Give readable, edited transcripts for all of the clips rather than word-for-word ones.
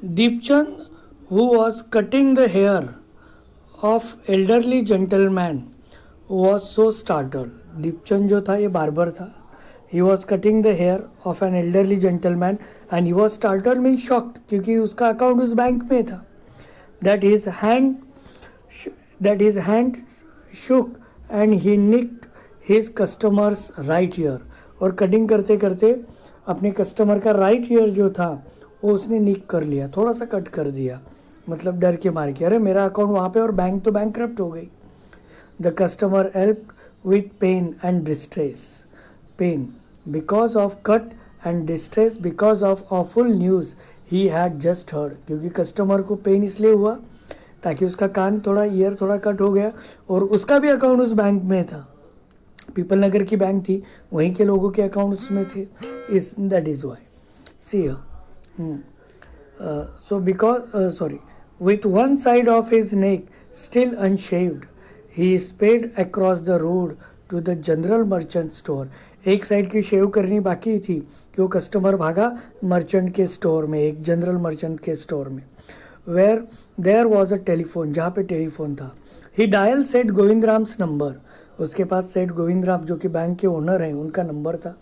Deepchand, who was cutting the hair of elderly gentleman, was so startled. Deepchand जो था ये barber था. He was cutting the hair of an elderly gentleman and he was startled means shocked क्योंकि उसका account उस bank में था. That his hand shook and he nicked his customer's right ear. और कटिंग करते करते अपने कस्टमर का राइट ईयर जो था वो उसने निक कर लिया, थोड़ा सा कट कर दिया, मतलब डर के मार के, अरे मेरा अकाउंट वहाँ पे और बैंक तो बैंकरप्ट हो गई. The customer help with pain and distress. Pain because of cut and distress because of awful news he had just heard. क्योंकि कस्टमर को पेन इसलिए हुआ ताकि उसका कान थोड़ा ईयर थोड़ा कट हो गया और उसका भी अकाउंट उस बैंक में था. पीपल नगर की बैंक थी, वहीं के लोगों के अकाउंट उसमें थे. इस that is why. See so because with one side of his neck still unshaved, he sped across the road to the general merchant store. एक साइड की शेव करनी बाकी थी कि वो कस्टमर भागा मर्चेंट के स्टोर में, एक जनरल मर्चेंट के स्टोर में, where there was a telephone, जहाँ पे टेलीफोन था. ही डायल सेठ गोविंद राम्स नंबर. उसके पास सेठ गोविंद राम जो कि बैंक के ओनर हैं उनका नंबर था.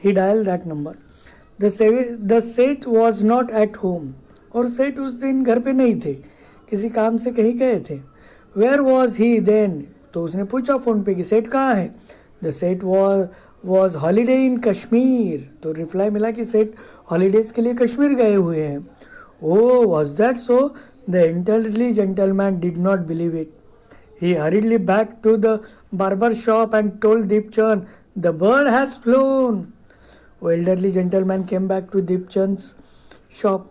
ही डायल दैट नंबर. द सेठ वॉज नॉट एट होम. और सेठ उस दिन घर पे नहीं थे, किसी काम से कहीं गए थे. Where was he then. तो उसने पूछा फ़ोन पे कि सेठ कहाँ है. द सेठ वॉज हॉलीडे इन कश्मीर. तो रिप्लाई मिला कि सेठ हॉलीडेज़ के लिए कश्मीर गए हुए हैं. Oh was that so. The elderly gentleman did not believe it. He hurriedly back to the barber shop and told Deepchand, "The bird has flown." वो elderly gentleman came back to Deepchand's shop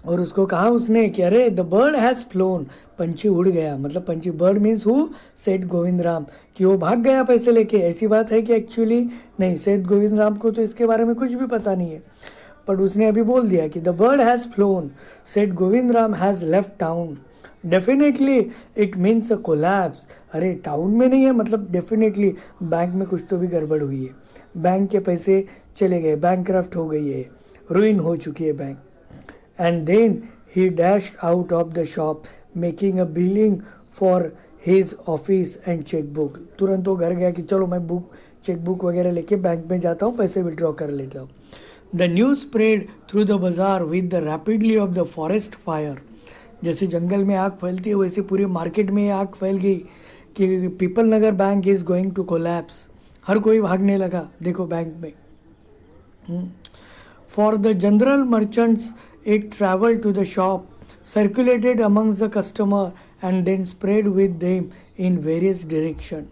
और उसको कहा उसने कि अरे the bird has flown, पंछी उड़ गया. मतलब पंछी, bird means who? सेठ गोविंद राम. कि वो भाग गया पैसे लेके. ऐसी बात है कि एक्चुअली नहीं, सेठ गोविंद राम को तो इसके बारे में कुछ भी पता नहीं है, पर उसने अभी बोल दिया कि द बर्ड हैज़ फ्लोन, सेठ Govind Ram has left town. Definitely it means a collapse. अरे टाउन में नहीं है, मतलब डेफिनेटली बैंक में कुछ तो भी गड़बड़ हुई है. बैंक के पैसे चले गए, बैंकक्रफ्ट हो गई है, रुइन हो चुकी है bank. And then he dashed out of the shop making a billing for his office and chequebook. तुरंत वो घर गया कि चलो मैं बुक चेकबुक वगैरह लेके बैंक में जाता हूँ, पैसे विड्रॉ कर लेता हूँ. The news spread through the bazaar with the rapidly of the forest fire. जैसे जंगल में आग फैलती है वैसे पूरे मार्केट में आग फैल गई कि people Nagar bank is going to collapse. हर कोई भागने लगा देखो बैंक में. For the general merchants it travel to the shop, circulated amongst the customer and then spread with them in various direction.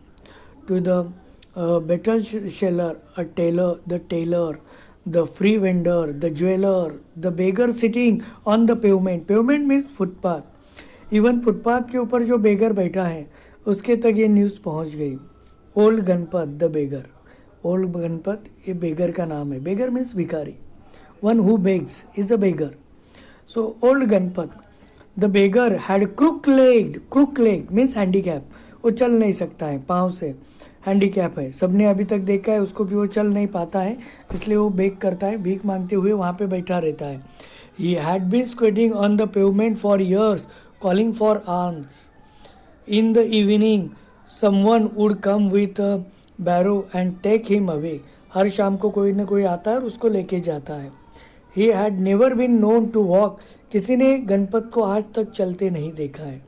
To the betel seller, a tailor, the tailor, the free vendor, the jeweler, the beggar sitting on the pavement. Pavement means footpath. Even footpath के ऊपर जो बेगर बैठा है उसके तक ये news पहुंच गई. Old Ganpat the beggar. Old Ganpat ये बेगर का नाम है. बेगर मीन्स भिखारी. One who begs is a beggar. So old Ganpat the beggar had crook leg means handicap. वो चल नहीं सकता है, पाँव से हैंडीकैप है. सबने अभी तक देखा है उसको कि वो चल नहीं पाता है, इसलिए वो बेग करता है, भीख मांगते हुए वहाँ पे बैठा रहता है. He had been squatting on the pavement for years calling for arms. In the evening someone would come with a barrow and take him away. हर शाम को कोई ना कोई आता है और उसको लेके जाता है. He had never been known to walk. किसी ने गणपत को आज तक चलते नहीं देखा है.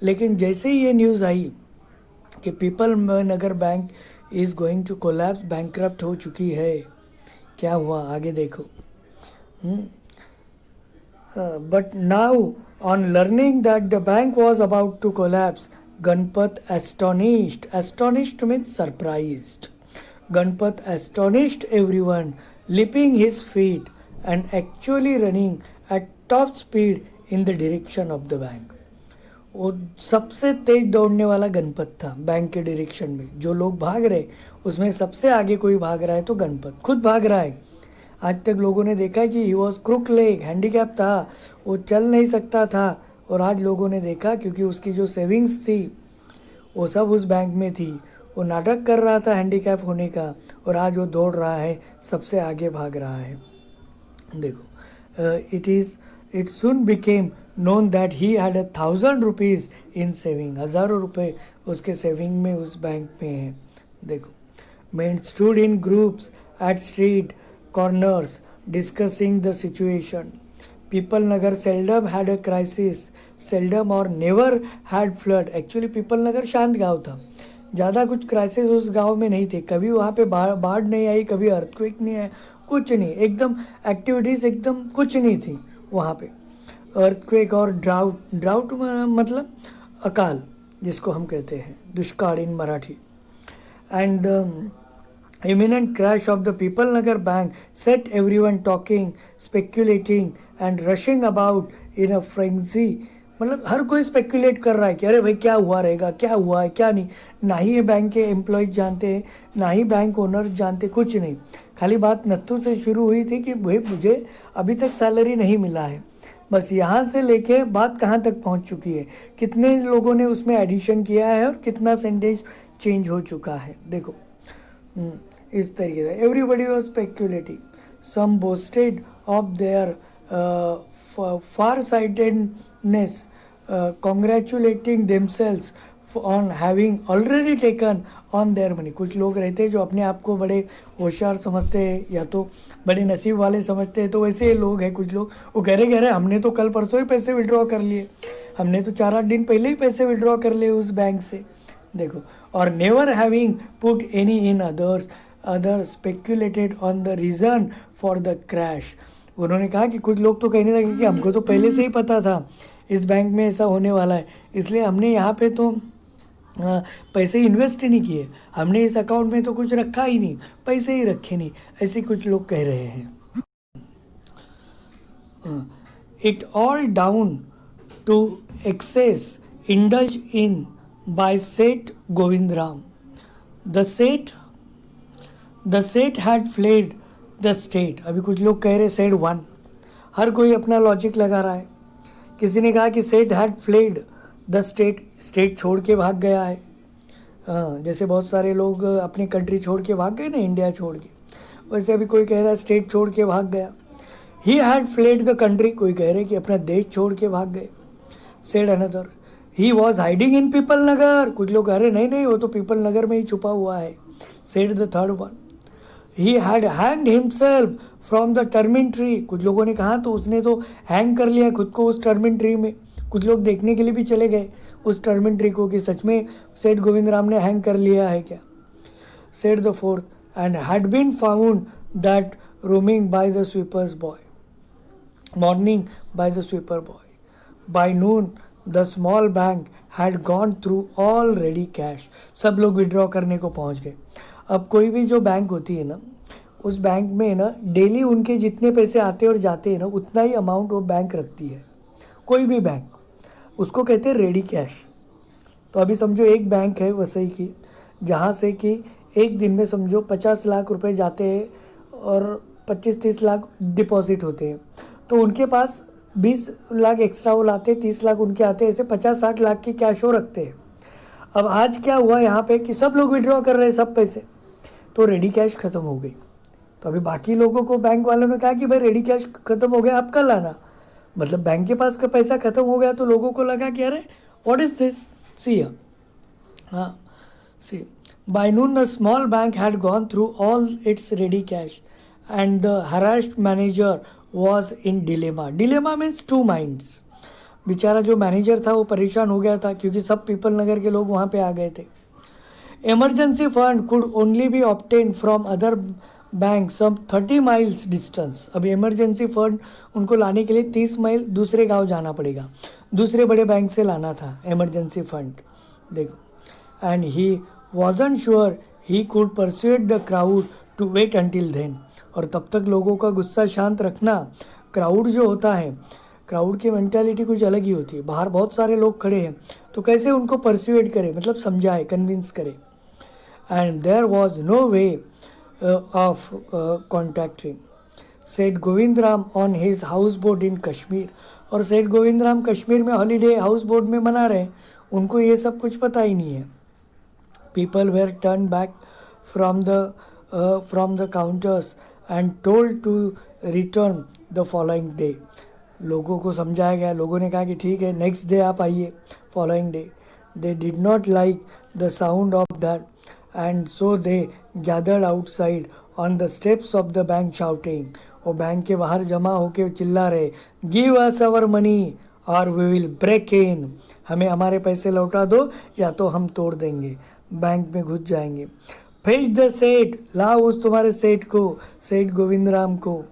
लेकिन जैसे ही ये न्यूज़ आई कि people Nagar bank is going to collapse, bankrupt हो चुकी है, क्या हुआ आगे देखो. But now on learning that the bank was about to collapse, Ganpat astonished means surprised. Ganpat astonished everyone, leaping his feet and actually running at top speed in the direction of the bank. वो सबसे तेज दौड़ने वाला गणपत था bank के direction में. जो लोग भाग रहे उसमें सबसे आगे कोई भाग रहा है तो गणपत खुद भाग रहा है. आज तक लोगों ने देखा कि he was crook leg, handicap था, वो चल नहीं सकता था. और आज लोगों ने देखा क्योंकि उसकी जो सेविंग्स थी वो सब उस बैंक में थी. वो नाटक कर रहा था हैंडीकैप होने का और आज वो दौड़ रहा है, सबसे आगे भाग रहा है. देखो, it is It soon became known that he had 1,000 rupees in saving. हज़ारों रुपए उसके सेविंग में उस बैंक में है. देखो, men stood in groups at street corners discussing the situation. People Nagar seldom had a crisis, seldom or never had flood. Actually People Nagar शांत गांव था, ज़्यादा कुछ क्राइसिस उस गांव में नहीं थे. कभी वहाँ पे बाढ़ नहीं आई, कभी अर्थक्वेक नहीं आया, कुछ नहीं. एकदम एक्टिविटीज़ एकदम कुछ नहीं थी वहाँ पे. अर्थक्वेक और ड्राउट मतलब अकाल जिसको हम कहते हैं, दुष्काल in Marathi. And imminent crash of the People Nagar bank set everyone talking, speculating and rushing about in a frenzy. मतलब हर कोई स्पेकुलेट कर रहा है कि अरे भाई क्या हुआ रहेगा, क्या हुआ है, क्या नहीं. ना ही ये बैंक के एम्प्लॉयज जानते हैं, ना ही बैंक ओनर्स जानते, कुछ नहीं. खाली बात नत्थू से शुरू हुई थी कि भाई मुझे अभी तक सैलरी नहीं मिला है. बस यहाँ से लेके बात कहाँ तक पहुँच चुकी है, कितने लोगों ने उसमें एडिशन किया है और कितना सेंटेज चेंज हो चुका है. देखो इस तरीके से everybody was speculating. Some boasted of their far sightedness, congratulating themselves on having already taken on their money. कुछ लोग रहते हैं जो अपने आप को बड़े होशियार समझते हैं या तो बड़े नसीब वाले समझते हैं. तो वैसे लोग हैं कुछ लोग, वो कह रहे हमने तो कल परसों ही पैसे विड्रॉ कर लिए, हमने तो 4-8 दिन पहले ही पैसे विड्रॉ कर लिए उस बैंक से. देखो, और never having put any in other speculated on the reason for the crash. उन्होंने कहा कि कुछ लोग तो कहने लगे कि हमको तो पहले से ही पता था इस बैंक में ऐसा होने वाला है, इसलिए हमने यहाँ पे तो पैसे इन्वेस्ट ही नहीं किए, हमने इस अकाउंट में तो कुछ रखा ही नहीं, पैसे ही रखे नहीं. ऐसे कुछ लोग कह रहे हैं. It all down to excess indulge in by Seth Govindram. The Seth had fled the state. अभी कुछ लोग कह रहे Seth won. हर कोई अपना लॉजिक लगा रहा है. किसी ने कहा कि Seth had fled the state. State छोड़ के भाग गया है. जैसे बहुत सारे लोग अपनी कंट्री छोड़ के भाग गए ना, इंडिया छोड़ के, वैसे अभी कोई कह रहा है स्टेट छोड़ के भाग गया. He had fled the country. कोई कह रहे कि अपना देश छोड़ के भाग गए. Said another. He was hiding in People Nagar. कुछ लोग कह रहे नहीं वो तो पीपल नगर में ही छुपा हुआ है. Said the third one. He had hanged himself from the tamarind tree. कुछ लोगों ने कहा तो उसने तो हैंग कर लिया खुद को उस टर्मिन ट्री में. कुछ लोग देखने के लिए भी चले गए उस टर्मिन ट्री को कि सच में सेठ गोविंदराम ने हैंग कर लिया है क्या. Said the fourth. And had been found that roaming by the sweeper's boy. Morning by the sweeper boy. By noon the small bank had gone through all ready cash. सब लोग विड्रॉ करने को पहुंच गए. अब कोई भी जो बैंक होती है ना, उस बैंक में ना डेली उनके जितने पैसे आते और जाते हैं ना, उतना ही अमाउंट वो बैंक रखती है. कोई भी बैंक, उसको कहते हैं रेडी कैश. तो अभी समझो एक बैंक है वसई की, जहाँ से कि एक दिन में समझो 50 लाख रुपए जाते हैं और 25-30 लाख डिपॉजिट होते हैं. तो उनके पास 20 लाख एक्स्ट्रा वो लाते, 30 लाख उनके आते, ऐसे 50-60 लाख की कैश वो रखते हैं. अब आज क्या हुआ यहाँ पे कि सब लोग विड्रॉ कर रहे हैं सब पैसे, तो रेडी कैश ख़त्म हो गई. तो अभी बाकी लोगों को बैंक वालों ने कहा कि भाई रेडी कैश ख़त्म हो गया, आप कल आना. मतलब बैंक के पास का पैसा ख़त्म हो गया, तो लोगों को लगा कि अरे व्हाट इज़ दिस. सी हाँ see by noon the small bank had gone through all its ready cash and the harassed manager was in dilemma. Dilemma means two minds. बेचारा जो मैनेजर था वो परेशान हो गया था क्योंकि सब पीपल नगर के लोग वहाँ पे आ गए थे. Emergency fund could only be obtain from other bank some 30 miles distance. अभी इमरजेंसी फंड उनको लाने के लिए 30 माइल दूसरे गांव जाना पड़ेगा, दूसरे बड़े बैंक से लाना था इमरजेंसी फंड. देखो, and he wasn't sure he could pursued the crowd to wait until then. और तब तक लोगों का गुस्सा शांत रखना. क्राउड जो होता है, क्राउड की मेंटालिटी कुछ अलग ही होती है. बाहर बहुत सारे लोग खड़े हैं तो कैसे उनको परस्यूएड करे, मतलब समझाए, कन्विंस करे. And there was no way of contacting Seth Govindram on his houseboat in Kashmir. और सेठ गोविंदराम कश्मीर में हॉलीडे हाउस बोट में मना रहे, उनको ये सब कुछ पता ही नहीं है. People were turn back from the counters and told to return the following day. लोगों को समझाया गया, लोगों ने कहा कि ठीक है नेक्स्ट डे आप आइए, following day. They did not like the sound of that and so they gathered outside on the steps of the bank shouting. वो बैंक के बाहर जमा होके चिल्ला रहे, गिव अस आवर मनी और वी विल ब्रेक इन, हमें हमारे पैसे लौटा दो या तो हम तोड़ देंगे, बैंक में घुस जाएंगे। फेच द सेठ, लाओ उस तुम्हारे सेठ को, सेठ गोविंद राम को।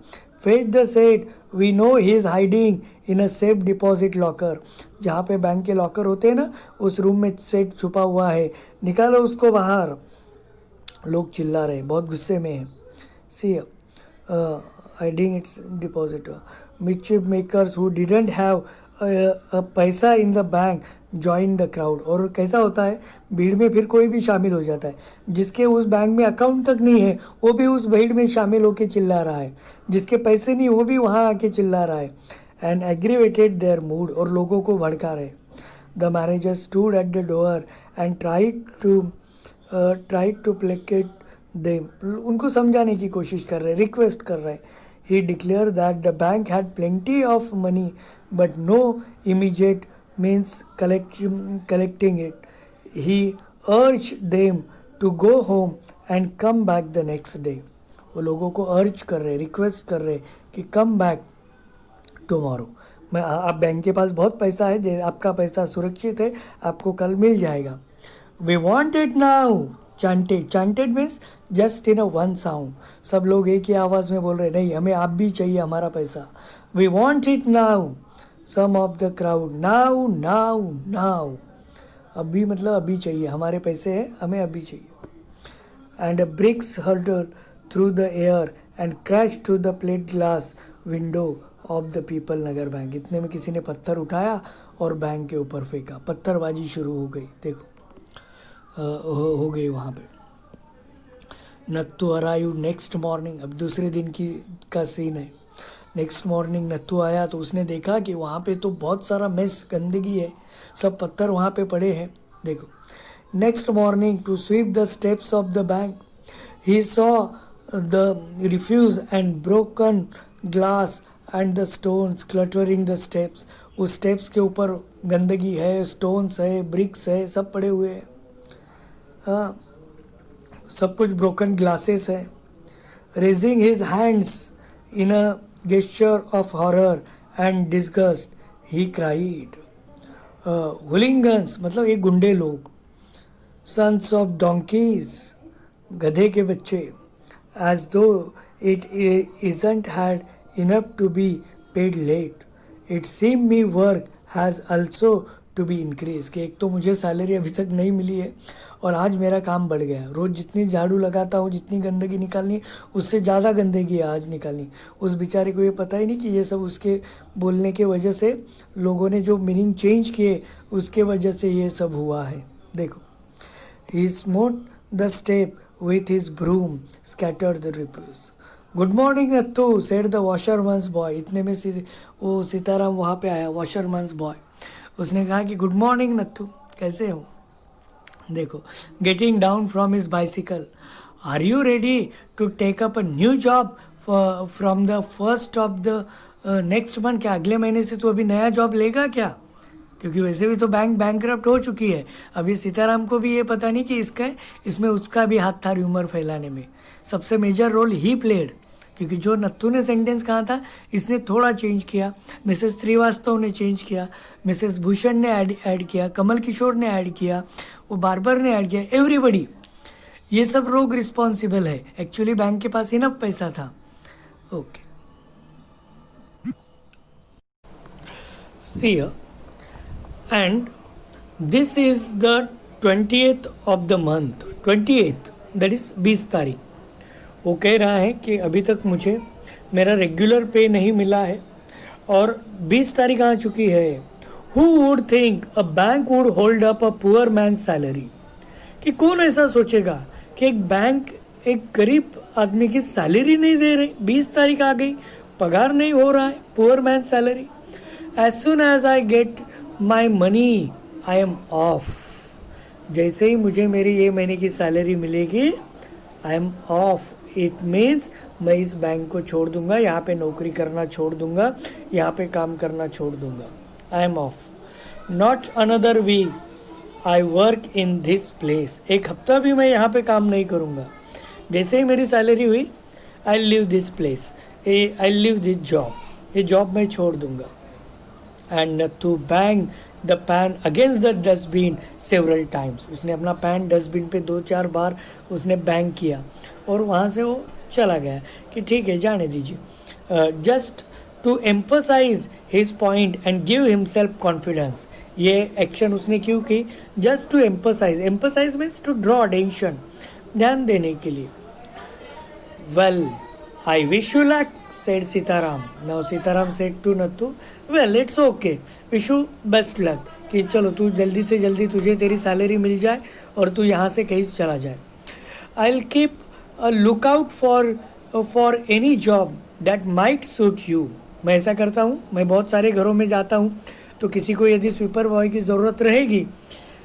Fetch the Seth, we know he is hiding in a safe deposit locker, जहाँ पे बैंक के लॉकर होते हैं ना, उस रूम में सेठ छुपा हुआ है, निकालो उसको बाहर। लोग चिल्ला रहे, बहुत गुस्से में हैं। See hiding its deposit, mischief makers who didn't have पैसा in the bank join the crowd. और कैसा होता है, भीड़ में फिर कोई भी शामिल हो जाता है, जिसके उस बैंक में अकाउंट तक नहीं है वो भी उस भीड़ में शामिल होकर चिल्ला रहा है, जिसके पैसे नहीं वो भी वहाँ आके चिल्ला रहा है। एंड एग्रीवेटेड देयर मूड, और लोगों को भड़का रहे। The manager stood at the door and tried to placate them, उनको समझाने की कोशिश कर रहे, रिक्वेस्ट कर रहे। He declare that the bank had plenty of money but no immediate means collecting it. He urged them to go home and come back the next day. वो लोगों को अर्ज कर रहे, रिक्वेस्ट कर रहे कि कम बैक टुमारो, मैं आप बैंक के पास बहुत पैसा है, आपका पैसा सुरक्षित है, आपको कल मिल जाएगा। We want it now, chanted, chanted means just in a one sound, सब लोग एक ही आवाज़ में बोल रहे, नहीं हमें आप भी चाहिए हमारा पैसा। We want it now, some of the crowd, now now now, अभी मतलब अभी चाहिए, हमारे पैसे हैं, हमें अभी चाहिए। And bricks hurdle through the air and crash to the plate glass window of the people Nagar bank. इतने में किसी ने पत्थर उठाया और बैंक के ऊपर फेंका, पत्थरबाजी शुरू हो गई। देखो हो गई वहाँ पे। नत्थु अराइव नेक्स्ट मॉर्निंग, अब दूसरे दिन का सीन है। नेक्स्ट मॉर्निंग नत्थु आया तो उसने देखा कि वहाँ पे तो बहुत सारा मेस, गंदगी है, सब पत्थर वहाँ पे पड़े हैं। देखो, next morning to sweep the steps of the bank he saw the refuse and broken glass and the stones cluttering the steps. उस स्टेप्स के ऊपर गंदगी है, स्टोन्स है, ब्रिक्स है, सब पड़े हुए हैं, हाँ सब कुछ ब्रोकन ग्लासेस है। Raising his hands in a gesture of horror and disgust, he cried, hooligans मतलब ये गुंडे लोग, sons of donkeys, गधे के बच्चे, as though it isn't had enough to be paid late, it seemed me work has also to be increase, कि एक तो मुझे सैलरी अभी तक नहीं मिली है और आज मेरा काम बढ़ गया। रोज़ जितनी झाड़ू लगाता हूँ, जितनी गंदगी निकालनी, उससे ज़्यादा गंदगी आज निकालनी। उस बेचारे को ये पता ही नहीं कि ये सब उसके बोलने के वजह से, लोगों ने जो मीनिंग चेंज किए उसके वजह से ये सब हुआ है। देखो, he smote the step with his broom scattered the refuse. Good morning Nathu, said the washerman's boy. इतने में वो सीताराम वहाँ पे आया, वॉशरमैन्स बॉय। उसने कहा कि गुड मॉर्निंग नत्थु, कैसे हो। देखो, getting down from his bicycle, are you ready to take up a new job from the first of the next month. क्या अगले महीने से तो अभी नया जॉब लेगा क्या, क्योंकि वैसे भी तो बैंक बैंकरप्ट हो चुकी है। अभी सीताराम को भी ये पता नहीं कि इसमें उसका भी हाथ था र्यूमर फैलाने में। सबसे मेजर रोल ही प्लेड, क्योंकि जो नत्थु ने सेंटेंस कहा था इसने थोड़ा चेंज किया, मिसेस श्रीवास्तव ने चेंज किया, मिसेस भूषण ने ऐड किया, कमल किशोर ने ऐड किया, वो बार्बर ने ऐड किया, एवरीबडी, ये सब लोग रिस्पॉन्सिबल है। एक्चुअली बैंक के पास इनफ पैसा था। Okay, see and this is the 20th of the month, 28th that is 20 तारीख। वो कह रहा है कि अभी तक मुझे मेरा रेगुलर पे नहीं मिला है और 20 तारीख आ चुकी है। Who would think a bank would hold up a poor man salary, कि कौन ऐसा सोचेगा कि एक बैंक एक गरीब आदमी की सैलरी नहीं दे रही। 20 तारीख आ गई, पगार नहीं हो रहा है, poor man salary. As soon as I get my money I am off, जैसे ही मुझे मेरी ये महीने की सैलरी मिलेगी I am off. It means मैं इस बैंक को छोड़ दूंगा, यहाँ पे नौकरी करना छोड़ दूंगा, यहाँ पे काम करना छोड़ दूंगा. I am off. Not another week I work in this place. एक हफ्ता भी मैं यहाँ पे काम नहीं करूँगा. जैसे ही मेरी सैलरी हुई, I leave this place, I leave this job. ये जॉब मैं छोड़ दूंगा. And to bang the pan against the dustbin several times. उसने अपना पैन डस्टबिन पे 2-4 बार उसने बैंग किया और वहाँ से वो चला गया कि ठीक है जाने दीजिए. Just to emphasise his point and give himself confidence. ये एक्शन उसने क्यों की? Just to emphasise. Emphasise means to draw attention, ध्यान देने के लिए. Well I wish you luck said Sitaram. Now Sitaram said to Nathu, well it's okay, wish you best luck. कि चलो तू जल्दी से जल्दी तुझे तेरी सैलरी मिल जाए और तू यहाँ से कहीं चला जाए. I'll keep a lookout for any job that might suit you. मैं ऐसा करता हूँ, मैं बहुत सारे घरों में जाता हूँ, तो किसी को यदि स्वीपर बॉय की ज़रूरत रहेगी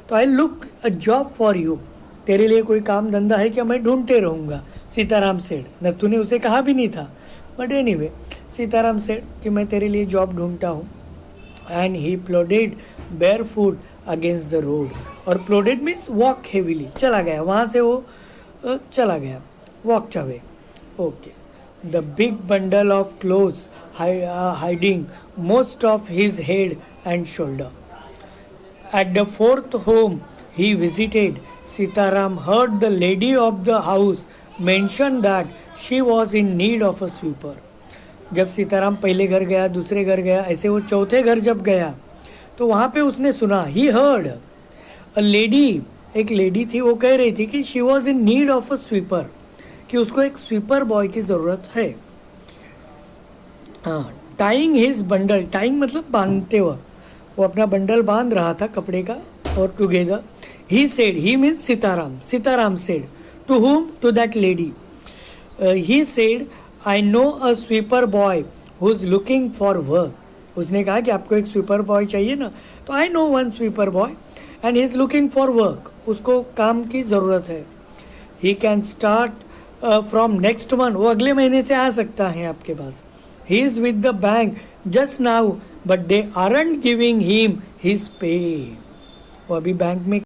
तो I look a job for you. तेरे लिए कोई काम धंधा है क्या, मैं ढूंढते रहूँगा. सीताराम सेड. नत्थु ने उसे कहा भी नहीं था, बट एनीवे सीताराम सेड कि मैं तेरे लिए जॉब ढूंढता हूँ. And he प्लोडेड bear foot against the road. और प्लोडेड मीन्स वॉक हेवीली. चला गया वहाँ से, वो चला गया, walk away. Okay. The big bundle of clothes hiding most of his head and shoulder. At the fourth home he visited, Sitaram heard the lady of the house mention that she was in need of a sweeper. जब सीताराम पहले घर गया, दूसरे घर गया, ऐसे वो चौथे घर जब गया तो वहाँ पे उसने सुना, he heard a lady, एक लेडी थी, वो कह रही थी कि she was in need of a sweeper, कि उसको एक स्वीपर बॉय की ज़रूरत है. हाँ. Tying his bundle. टाइंग मतलब बांधते हुए, वो अपना बंडल बांध रहा था कपड़े का. और together he said, he means Sitaram. Sitaram said to whom? To that lady. He said I know a sweeper boy who is looking for work. उसने कहा कि आपको एक स्वीपर बॉय चाहिए ना, तो I know one sweeper boy and he is looking for work. उसको काम की ज़रूरत है. He can start from next month. वो अगले महीने से आ सकता है आपके पास. He is with the bank just now but they aren't giving him his pay. वो अभी बैंक में